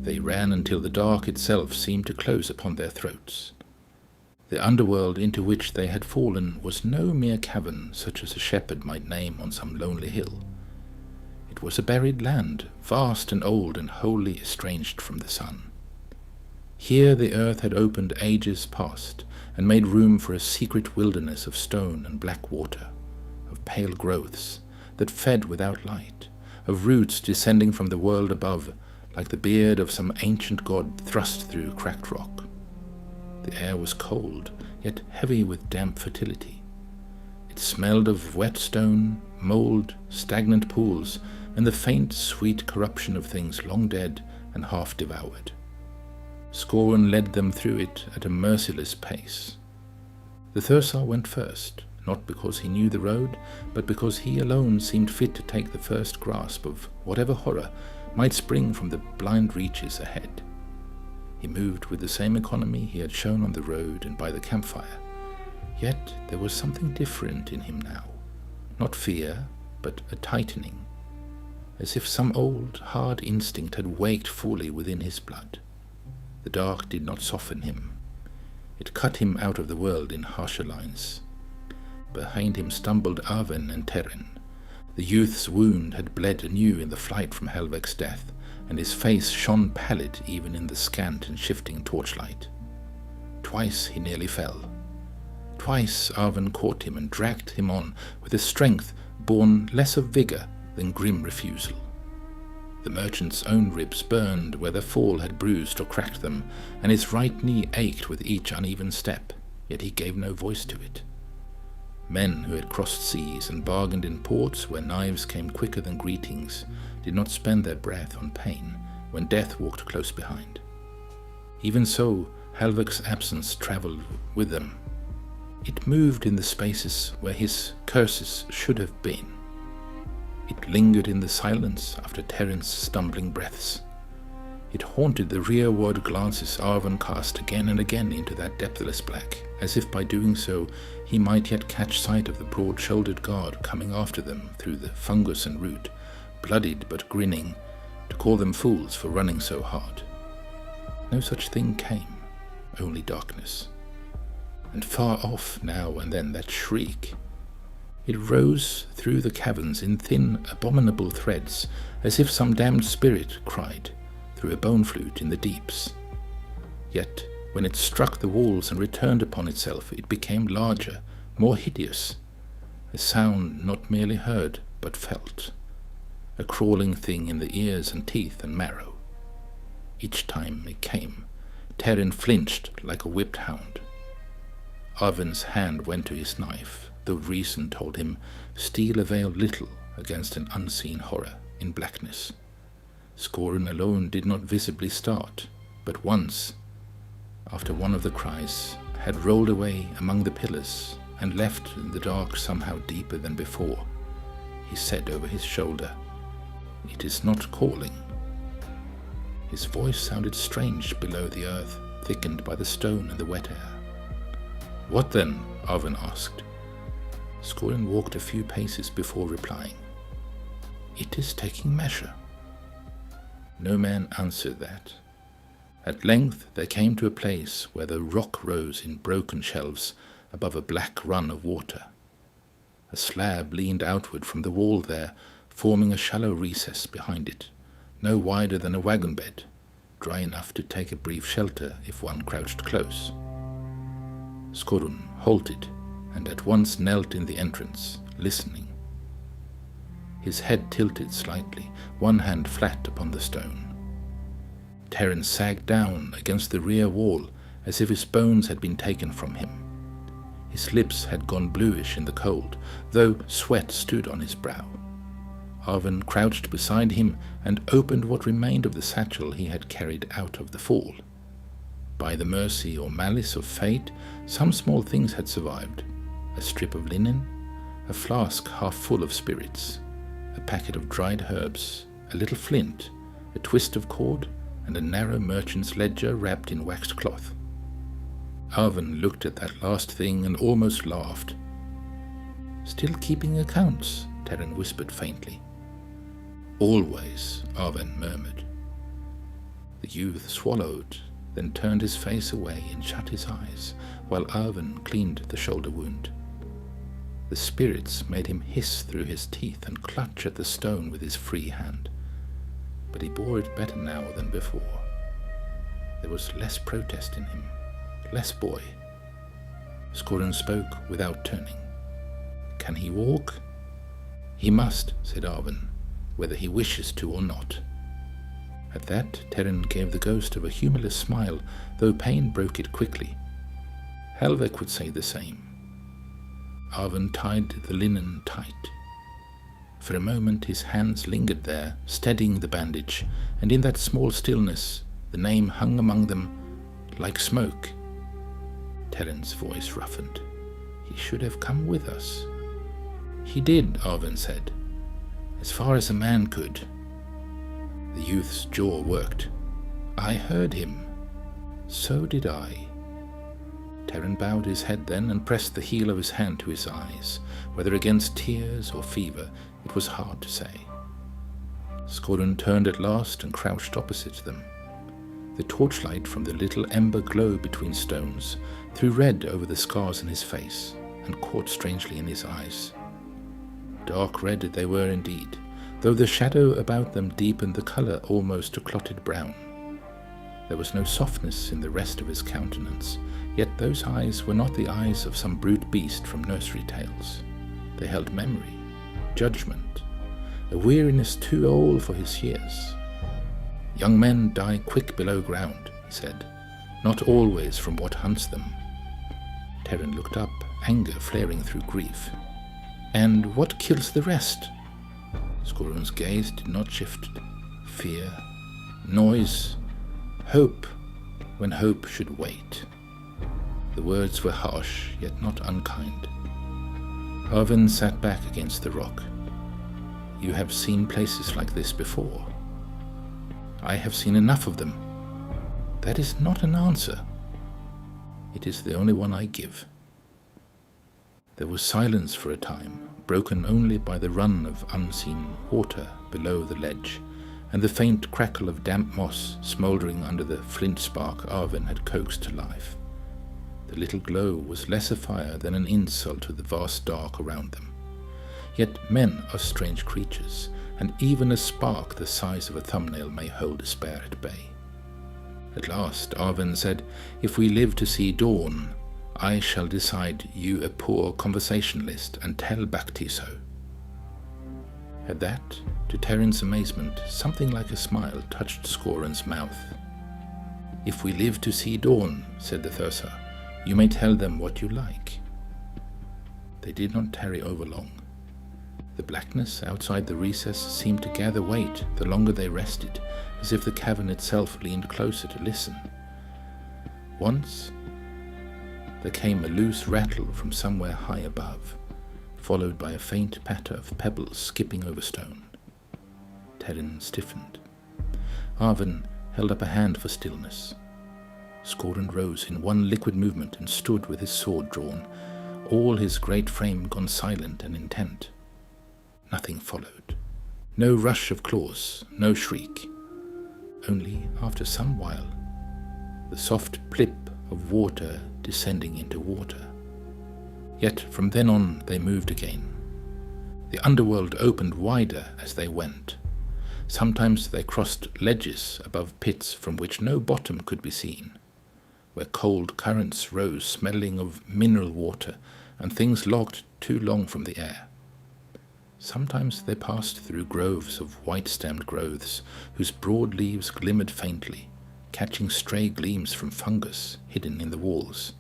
They ran until the dark itself seemed to close upon their throats. The underworld into which they had fallen was no mere cavern such as a shepherd might name on some lonely hill. It was a buried land, vast and old and wholly estranged from the sun. Here the earth had opened ages past, and made room for a secret wilderness of stone and black water, of pale growths that fed without light, of roots descending from the world above, like the beard of some ancient god thrust through cracked rock. The air was cold, yet heavy with damp fertility. It smelled of wet stone, mould, stagnant pools, and the faint, sweet corruption of things long dead and half devoured. Scorn led them through it at a merciless pace. The Thursar went first, not because he knew the road, but because he alone seemed fit to take the first grasp of whatever horror might spring from the blind reaches ahead. He moved with the same economy he had shown on the road and by the campfire, yet there was something different in him now, not fear, but a tightening, as if some old, hard instinct had waked fully within his blood. The dark did not soften him. It cut him out of the world in harsher lines. Behind him stumbled Arwen and Terren. The youth's wound had bled anew in the flight from Helveg's death, and his face shone pallid even in the scant and shifting torchlight. Twice he nearly fell. Twice Arwen caught him and dragged him on with a strength born less of vigour than grim refusal. The merchant's own ribs burned where the fall had bruised or cracked them, and his right knee ached with each uneven step, yet he gave no voice to it. Men who had crossed seas and bargained in ports where knives came quicker than greetings did not spend their breath on pain when death walked close behind. Even so, Helveg's absence travelled with them. It moved in the spaces where his curses should have been. It lingered in the silence after Terren's stumbling breaths. It haunted the rearward glances Arwen cast again and again into that depthless black, as if by doing so he might yet catch sight of the broad-shouldered guard coming after them through the fungus and root, bloodied but grinning, to call them fools for running so hard. No such thing came, only darkness. And far off now and then that shriek. It rose through the caverns in thin, abominable threads, as if some damned spirit cried through a bone flute in the deeps. Yet, when it struck the walls and returned upon itself, it became larger, more hideous, a sound not merely heard, but felt, a crawling thing in the ears and teeth and marrow. Each time it came, Terren flinched like a whipped hound. Arwen's hand went to his knife, though reason told him steel availed little against an unseen horror in blackness. Scorn alone did not visibly start, but once, after one of the cries had rolled away among the pillars and left the dark somehow deeper than before, he said over his shoulder, "It is not calling." His voice sounded strange below the earth, thickened by the stone and the wet air. "What then?" Arwen asked. Scorn walked a few paces before replying. "It is taking measure." No man answered that. At length they came to a place where the rock rose in broken shelves above a black run of water. A slab leaned outward from the wall there, forming a shallow recess behind it, no wider than a wagon bed, dry enough to take a brief shelter if one crouched close. Skorun halted and at once knelt in the entrance, listening. His head tilted slightly, one hand flat upon the stone. Terren sagged down against the rear wall as if his bones had been taken from him. His lips had gone bluish in the cold, though sweat stood on his brow. Arwen crouched beside him and opened what remained of the satchel he had carried out of the fall. By the mercy or malice of fate, some small things had survived. A strip of linen, a flask half full of spirits, a packet of dried herbs, a little flint, a twist of cord, and a narrow merchant's ledger wrapped in waxed cloth. Arwen looked at that last thing and almost laughed. "Still keeping accounts?" Terren whispered faintly. "Always," Arwen murmured. The youth swallowed, then turned his face away and shut his eyes, while Arwen cleaned the shoulder wound. The spirits made him hiss through his teeth and clutch at the stone with his free hand, but he bore it better now than before. There was less protest in him, less boy. Skorun spoke without turning. "Can he walk?" "He must," said Arwen, "whether he wishes to or not." At that, Terran gave the ghost of a humorless smile, though pain broke it quickly. Helvek would say the same. Arwen tied the linen tight. For a moment his hands lingered there, steadying the bandage, and in that small stillness the name hung among them like smoke. Terran's voice roughened. "He should have come with us." "He did," Arwen said, "as far as a man could." The youth's jaw worked. "I heard him." "So did I." Terran bowed his head then and pressed the heel of his hand to his eyes. Whether against tears or fever, it was hard to say. Skorun turned at last and crouched opposite them. The torchlight from the little ember glow between stones threw red over the scars in his face and caught strangely in his eyes. Dark red they were indeed, though the shadow about them deepened the colour almost to clotted brown. There was no softness in the rest of his countenance, yet those eyes were not the eyes of some brute beast from nursery tales. They held memory, judgment, a weariness too old for his years. "Young men die quick below ground," he said, "not always from what hunts them." Terran looked up, anger flaring through grief. "And what kills the rest?" Skorun's gaze did not shift. Fear, noise, hope, when hope should wait. The words were harsh, yet not unkind. Arwen sat back against the rock. "You have seen places like this before." "I have seen enough of them." "That is not an answer." "It is the only one I give." There was silence for a time, broken only by the run of unseen water below the ledge, and the faint crackle of damp moss smouldering under the flint spark Arwen had coaxed to life. The little glow was less a fire than an insult to the vast dark around them. Yet men are strange creatures, and even a spark the size of a thumbnail may hold despair at bay. At last Arwen said, "If we live to see dawn, I shall decide you a poor conversationalist and tell Bakti so." At that, to Terran's amazement, something like a smile touched Skorun's mouth. "If we live to see dawn," said the Thursa, "you may tell them what you like." They did not tarry over long. The blackness outside the recess seemed to gather weight the longer they rested, as if the cavern itself leaned closer to listen. Once there came a loose rattle from somewhere high above, followed by a faint patter of pebbles skipping over stone. Terran stiffened. Arwen held up a hand for stillness. Skorun rose in one liquid movement and stood with his sword drawn, all his great frame gone silent and intent. Nothing followed. No rush of claws, no shriek. Only, after some while, the soft plip of water descending into water. Yet from then on they moved again. The underworld opened wider as they went. Sometimes they crossed ledges above pits from which no bottom could be seen, where cold currents rose smelling of mineral water and things locked too long from the air. Sometimes they passed through groves of white-stemmed growths whose broad leaves glimmered faintly, catching stray gleams from fungus hidden in the walls.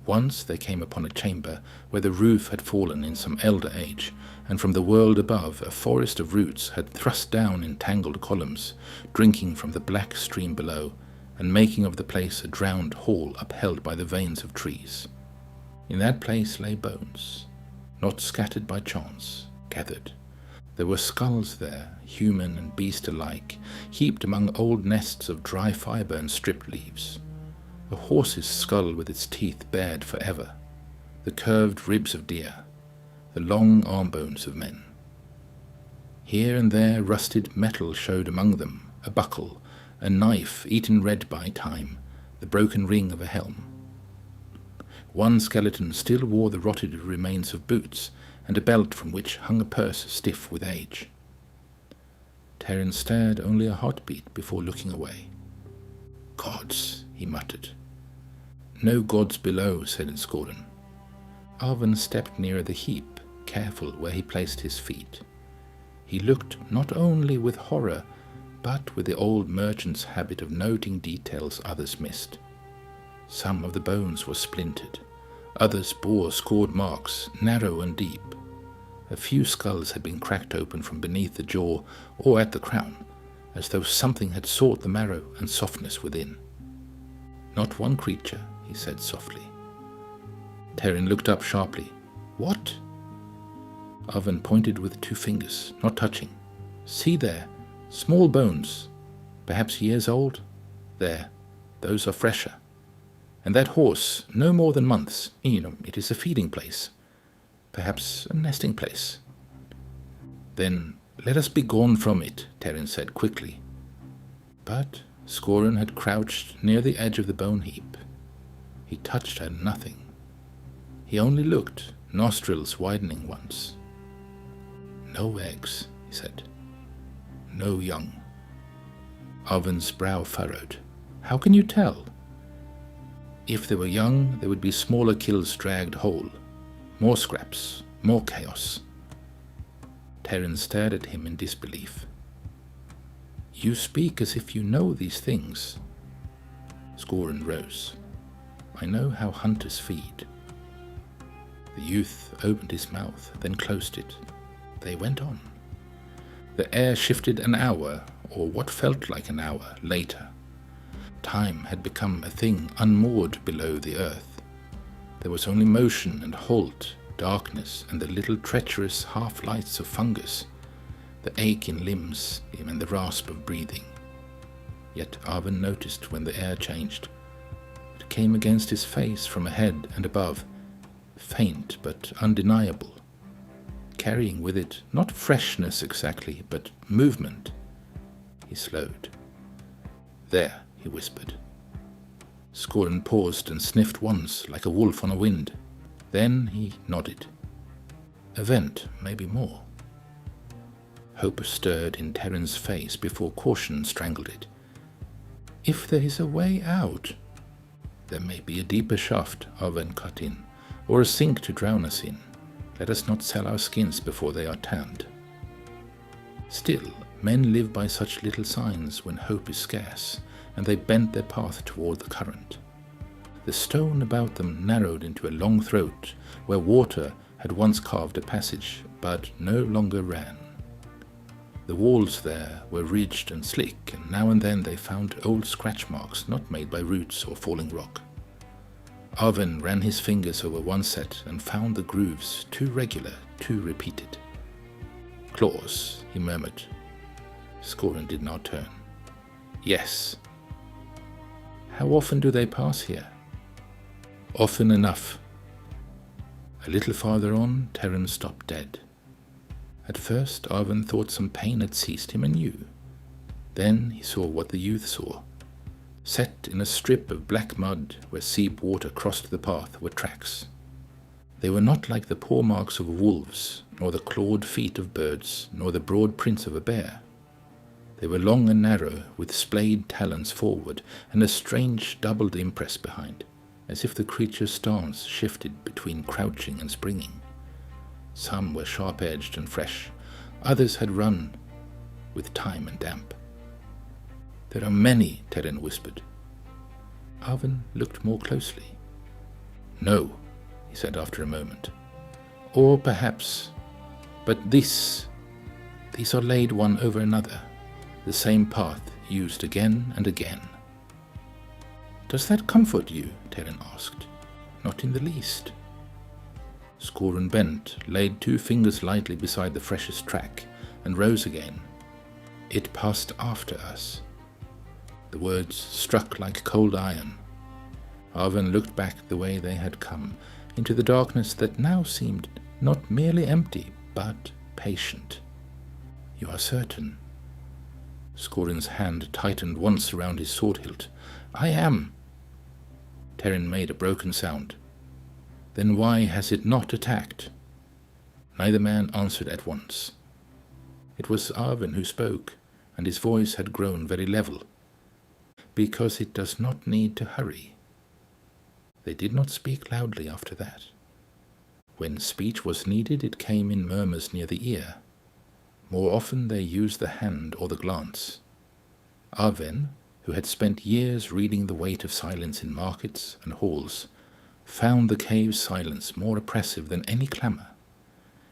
Once they came upon a chamber where the roof had fallen in some elder age, and from the world above a forest of roots had thrust down in tangled columns, drinking from the black stream below, and making of the place a drowned hall upheld by the veins of trees. In that place lay bones, not scattered by chance, gathered. There were skulls there, human and beast alike, heaped among old nests of dry fibre and stripped leaves. A horse's skull with its teeth bared forever, the curved ribs of deer, the long arm bones of men. Here and there rusted metal showed among them, a buckle, a knife eaten red by time, the broken ring of a helm. One skeleton still wore the rotted remains of boots, and a belt from which hung a purse stiff with age. Terran stared only a heartbeat before looking away. "Gods," he muttered. "No gods below," said Scoran. Arven stepped nearer the heap, careful where he placed his feet. He looked not only with horror, but with the old merchant's habit of noting details others missed. Some of the bones were splintered, others bore scored marks, narrow and deep. A few skulls had been cracked open from beneath the jaw or at the crown, as though something had sought the marrow and softness within. "Not one creature," he said softly. Terran looked up sharply. "What?" Arven pointed with 2 fingers, not touching. "See there, small bones, perhaps years old. There, those are fresher. And that horse, no more than months. It is a feeding place. Perhaps a nesting place." "Then let us be gone from it," Terran said quickly. But Scoran had crouched near the edge of the bone heap. He touched at nothing. He only looked, nostrils widening once. "No eggs," he said. "No young." Arven's brow furrowed. "How can you tell?" "If they were young, there would be smaller kills dragged whole. More scraps, more chaos." Terran stared at him in disbelief. "You speak as if you know these things." Scoran rose. "I know how hunters feed." The youth opened his mouth, then closed it. They went on. The air shifted an hour, or what felt like an hour, later. Time had become a thing unmoored below the earth. There was only motion and halt, darkness and the little treacherous half-lights of fungus, the ache in limbs and the rasp of breathing. Yet Arven noticed when the air changed. It came against his face from ahead and above, faint but undeniable, carrying with it not freshness exactly, but movement. He slowed. "There," he whispered. Scoran paused and sniffed once, like a wolf on a wind. Then he nodded. "A vent, maybe more." Hope stirred in Terran's face before caution strangled it. "If there is a way out—" "There may be a deeper shaft," Arven cut in, "or a sink to drown us in. Let us not sell our skins before they are tanned." Still, men live by such little signs when hope is scarce, and they bent their path toward the current. The stone about them narrowed into a long throat, where water had once carved a passage, but no longer ran. The walls there were ridged and slick, and now and then they found old scratch marks not made by roots or falling rock. Arven ran his fingers over one set and found the grooves too regular, too repeated. "Claws," he murmured. Scoran did not turn. "Yes." "How often do they pass here?" "Often enough." A little farther on, Terran stopped dead. At first, Arven thought some pain had seized him anew. Then he saw what the youth saw. Set in a strip of black mud where seep water crossed the path were tracks. They were not like the paw marks of wolves, nor the clawed feet of birds, nor the broad prints of a bear. They were long and narrow, with splayed talons forward, and a strange doubled impress behind, as if the creature's stance shifted between crouching and springing. Some were sharp-edged and fresh, others had run with time and damp. "There are many," Terran whispered. Arven looked more closely. "No," he said after a moment. "Or perhaps, but these are laid one over another, the same path used again and again." "Does that comfort you?" Terran asked. "Not in the least." Scoran bent, laid 2 fingers lightly beside the freshest track, and rose again. "It passed after us." The words struck like cold iron. Arven looked back the way they had come, into the darkness that now seemed not merely empty, but patient. "You are certain?" Scorin's hand tightened once around his sword hilt. "I am." Terran made a broken sound. "Then why has it not attacked?" Neither man answered at once. It was Arwen who spoke, and his voice had grown very level. "Because it does not need to hurry." They did not speak loudly after that. When speech was needed, it came in murmurs near the ear. More often they used the hand or the glance. Arwen, who had spent years reading the weight of silence in markets and halls, found the cave's silence more oppressive than any clamour.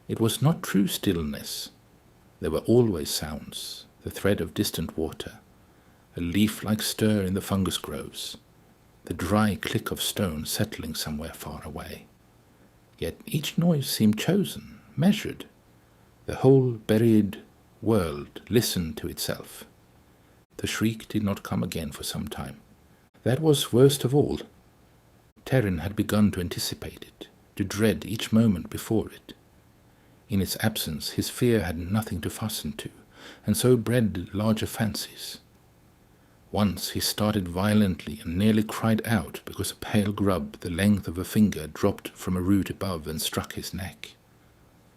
It was not true stillness. There were always sounds, the thread of distant water, a leaf-like stir in the fungus groves, the dry click of stone settling somewhere far away. Yet each noise seemed chosen, measured. The whole buried world listened to itself. The shriek did not come again for some time. That was worst of all. Terran had begun to anticipate it, to dread each moment before it. In its absence, his fear had nothing to fasten to, and so bred larger fancies. Once he started violently and nearly cried out because a pale grub the length of a finger dropped from a root above and struck his neck.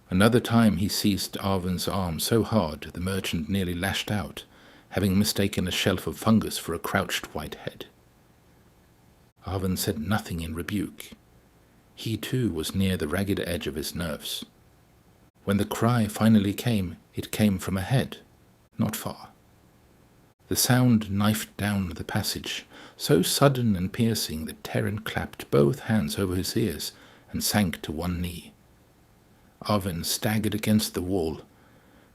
Another time he seized Arwen's arm so hard the merchant nearly lashed out, having mistaken a shelf of fungus for a crouched white head. Arwen said nothing in rebuke. He too was near the ragged edge of his nerves. When the cry finally came, it came from ahead, not far. The sound knifed down the passage, so sudden and piercing that Terran clapped both hands over his ears and sank to one knee. Arwen staggered against the wall.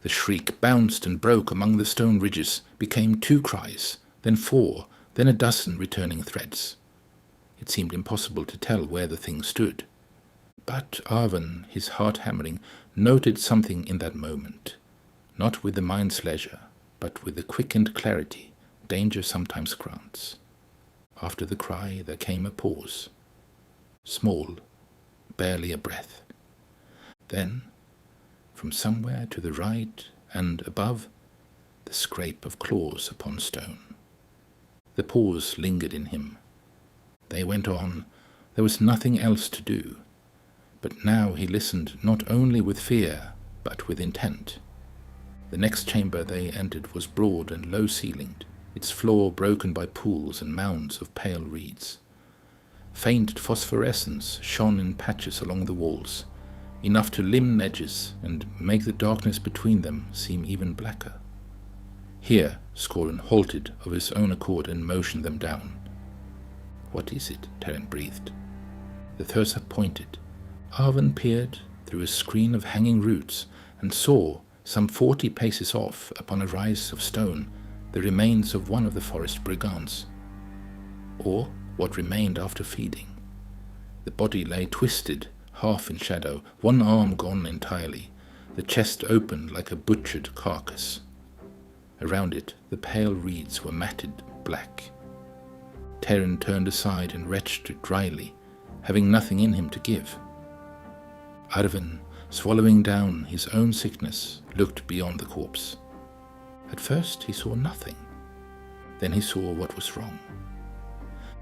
The shriek bounced and broke among the stone ridges, became 2 cries, then 4, then a dozen returning threads. It seemed impossible to tell where the thing stood. But Arwen, his heart hammering, noted something in that moment, not with the mind's leisure, but with the quickened clarity danger sometimes grants. After the cry there came a pause, small, barely a breath. Then, from somewhere to the right and above, the scrape of claws upon stone. The pause lingered in him. They went on. There was nothing else to do. But now he listened not only with fear, but with intent. The next chamber they entered was broad and low-ceilinged, its floor broken by pools and mounds of pale reeds. Faint phosphorescence shone in patches along the walls, enough to limn edges and make the darkness between them seem even blacker. Here Scorin halted of his own accord and motioned them down. "What is it?" Terran breathed. The Thursa pointed. Arwen peered through a screen of hanging roots and saw, some 40 paces off, upon a rise of stone, the remains of one of the forest brigands, or what remained after feeding. The body lay twisted, half in shadow, one arm gone entirely, the chest open like a butchered carcass. Around it the pale reeds were matted black. Terran turned aside and retched dryly, having nothing in him to give. Arwen, swallowing down his own sickness, looked beyond the corpse. At first he saw nothing. Then he saw what was wrong.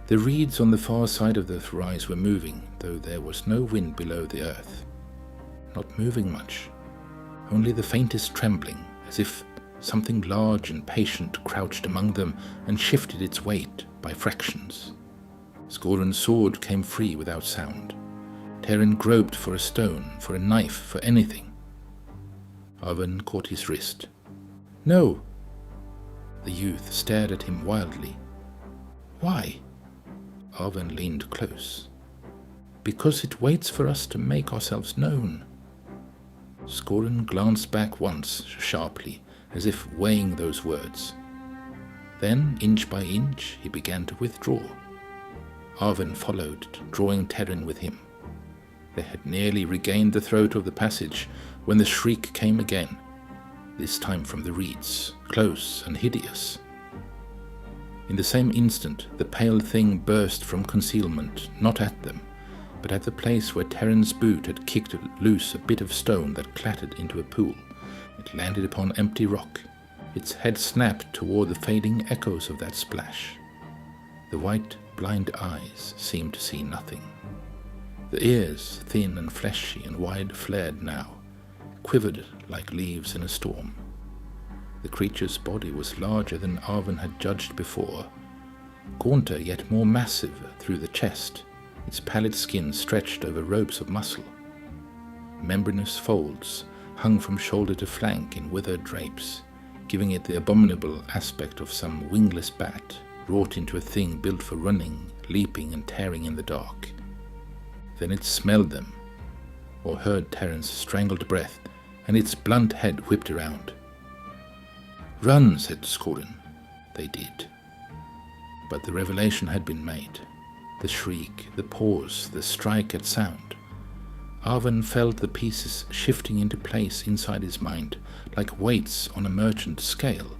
The reeds on the far side of the rise were moving, though there was no wind below the earth. Not moving much, only the faintest trembling, as if something large and patient crouched among them and shifted its weight by fractions. Scorin's sword came free without sound. Terran groped for a stone, for a knife, for anything. Arwen caught his wrist. "No!" The youth stared at him wildly. "Why?" Arwen leaned close. "Because it waits for us to make ourselves known." Scorin glanced back once, sharply, as if weighing those words. Then, inch by inch, he began to withdraw. Arwen followed, drawing Terran with him. They had nearly regained the throat of the passage when the shriek came again, this time from the reeds, close and hideous. In the same instant, the pale thing burst from concealment, not at them, but at the place where Terran's boot had kicked loose a bit of stone that clattered into a pool. It landed upon empty rock. Its head snapped toward the fading echoes of that splash. The white, blind eyes seemed to see nothing. The ears, thin and fleshy and wide-flared now, quivered like leaves in a storm. The creature's body was larger than Arwen had judged before, gaunter yet more massive through the chest, its pallid skin stretched over ropes of muscle. Membranous folds hung from shoulder to flank in withered drapes, giving it the abominable aspect of some wingless bat wrought into a thing built for running, leaping and tearing in the dark. Then it smelled them, or heard Terran's strangled breath, and its blunt head whipped around. "Run," said Scorin. They did. But the revelation had been made. The shriek, the pause, the strike at sound. Arwen felt the pieces shifting into place inside his mind, like weights on a merchant scale.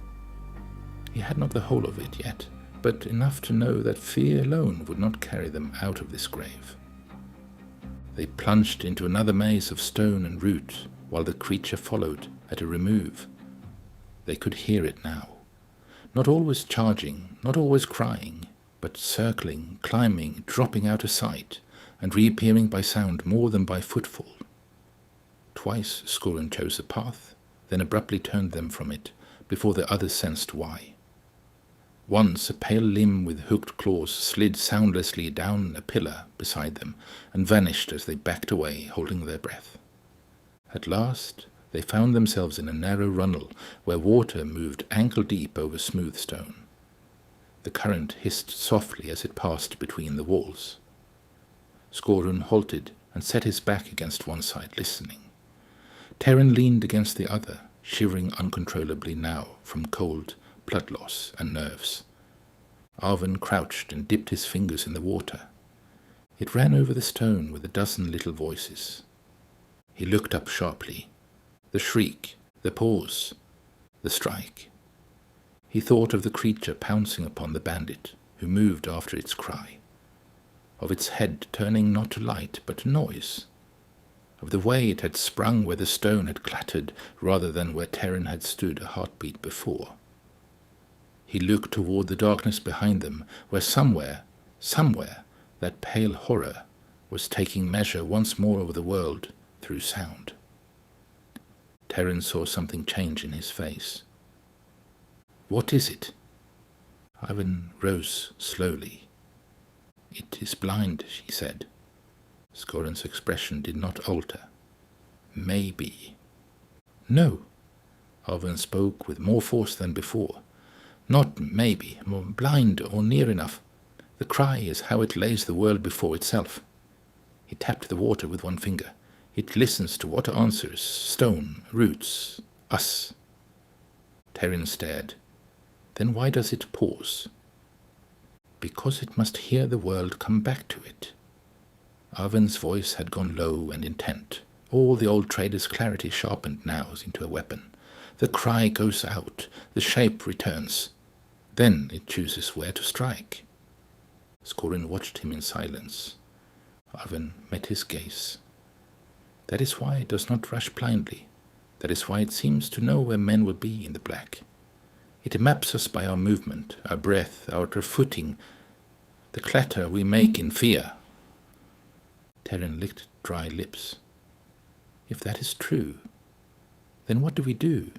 He had not the whole of it yet, but enough to know that fear alone would not carry them out of this grave. They plunged into another maze of stone and root, while the creature followed at a remove. They could hear it now. Not always charging, not always crying, but circling, climbing, dropping out of sight, and reappearing by sound more than by footfall. Twice Scorin chose a path, then abruptly turned them from it, before the others sensed why. Once a pale limb with hooked claws slid soundlessly down a pillar beside them, and vanished as they backed away, holding their breath. At last they found themselves in a narrow runnel, where water moved ankle-deep over smooth stone. The current hissed softly as it passed between the walls. Scorin halted and set his back against one side, listening. Terran leaned against the other, shivering uncontrollably now from cold, blood loss and nerves. Arwen crouched and dipped his fingers in the water. It ran over the stone with a dozen little voices. He looked up sharply. The shriek, the pause, the strike. He thought of the creature pouncing upon the bandit, who moved after its cry. Of its head turning not to light but to noise. Of the way it had sprung where the stone had clattered rather than where Terran had stood a heartbeat before. He looked toward the darkness behind them, where somewhere, that pale horror was taking measure once more of the world through sound. Terran saw something change in his face. "What is it?" Arwen rose slowly. "It is blind," she said. Scorin's expression did not alter. "Maybe." "No." Arwen spoke with more force than before. "Not maybe, more blind or near enough. The cry is how it lays the world before itself." He tapped the water with one finger. "It listens to what answers, stone, roots, us." Terran stared. "Then why does it pause?" "Because it must hear the world come back to it." Arwen's voice had gone low and intent. All the old trader's clarity sharpened now into a weapon. The cry goes out, the shape returns. Then it chooses where to strike. Scorin watched him in silence. Arwen met his gaze. "That is why it does not rush blindly. That is why it seems to know where men will be in the black. It maps us by our movement, our breath, our footing, the clatter we make in fear." Terran licked dry lips. "If that is true, then what do we do?"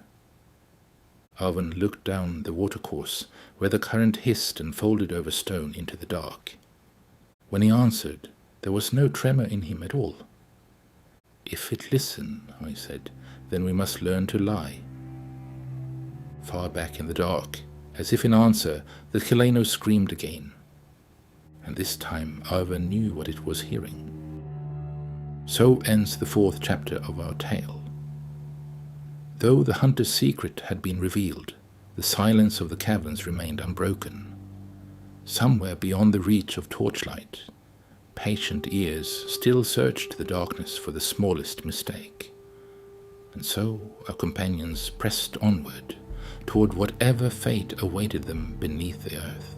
Arwen looked down the watercourse, where the current hissed and folded over stone into the dark. When he answered, there was no tremor in him at all. "If it listen," I said, "then we must learn to lie." Far back in the dark, as if in answer, the Kileno screamed again. And this time Arwen knew what it was hearing. So ends the 4th chapter of our tale. Though the hunter's secret had been revealed, the silence of the caverns remained unbroken. Somewhere beyond the reach of torchlight, patient ears still searched the darkness for the smallest mistake. And so our companions pressed onward, toward whatever fate awaited them beneath the earth.